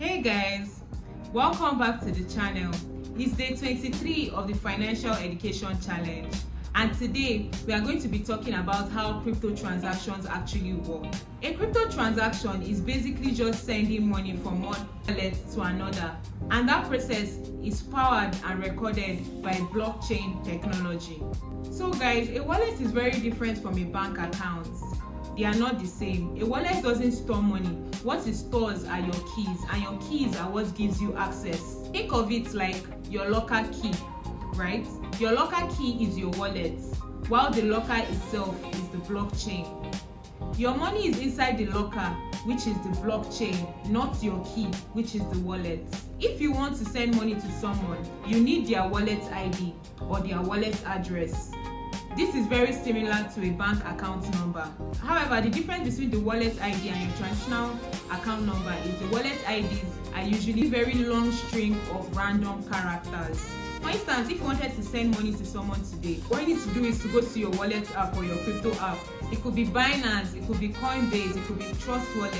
Hey guys, welcome back to the channel. It's day 23 of the Financial Education Challenge, and today we are going to be talking about how crypto transactions actually work. A crypto transaction is basically just sending money from one wallet to another, and that process is powered and recorded by blockchain technology. So guys, a wallet is very different from a bank account. They are not the same. A wallet doesn't store money. What it stores are your keys, and your keys are what gives you access. Think of it like your locker key, right? Your locker key is your wallet, while the locker itself is the blockchain. Your money is inside the locker, which is the blockchain, not your key, which is the wallet. If you want to send money to someone, you need their wallet ID or their wallet address. This is very similar to a bank account number. However, the difference between the wallet ID and your traditional account number is the wallet IDs are usually a very long string of random characters. For instance, if you wanted to send money to someone today, what you need to do is to go to your wallet app or your crypto app. It could be Binance, it could be Coinbase, it could be Trust Wallet,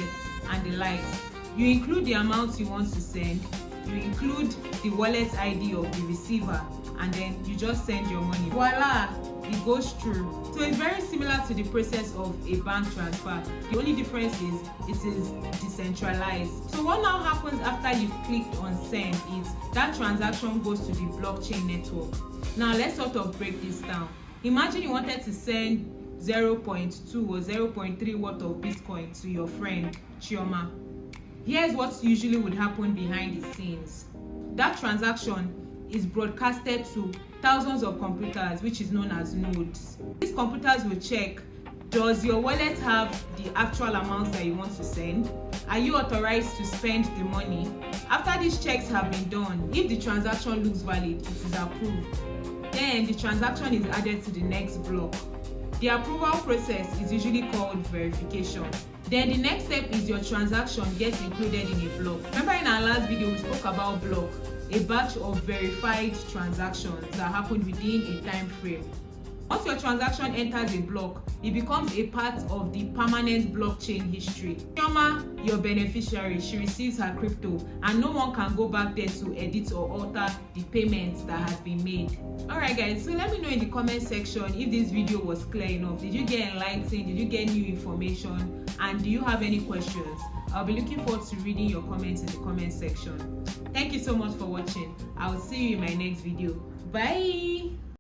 and the likes. You include the amount you want to send, you include the wallet ID of the receiver, and then you just send your money. Voila! It goes through. So it's very similar to the process of a bank transfer. The only difference is it is decentralized. So what now happens after you've clicked on send is that transaction goes to the blockchain network. Now let's sort of break this down. Imagine you wanted to send 0.2 or 0.3 worth of Bitcoin to your friend Chioma. Here's what usually would happen behind the scenes. That transaction is broadcasted to thousands of computers, which is known as nodes. These computers will check, does your wallet have the actual amounts that you want to send? Are you authorized to spend the money? After these checks have been done, if the transaction looks valid, it is approved. Then the transaction is added to the next block. The approval process is usually called verification. Then the next step is your transaction gets included in a block. Remember in our last video we spoke about block, a batch of verified transactions that happen within a time frame. Once your transaction enters a block, it becomes a part of the permanent blockchain history. Chioma, your beneficiary, she receives her crypto, and no one can go back there to edit or alter the payments that has been made. Alright guys, so let me know in the comment section if this video was clear enough. Did you get enlightened? Did you get new information? And do you have any questions? I'll be looking forward to reading your comments in the comment section. Thank you so much for watching. I will see you in my next video. Bye!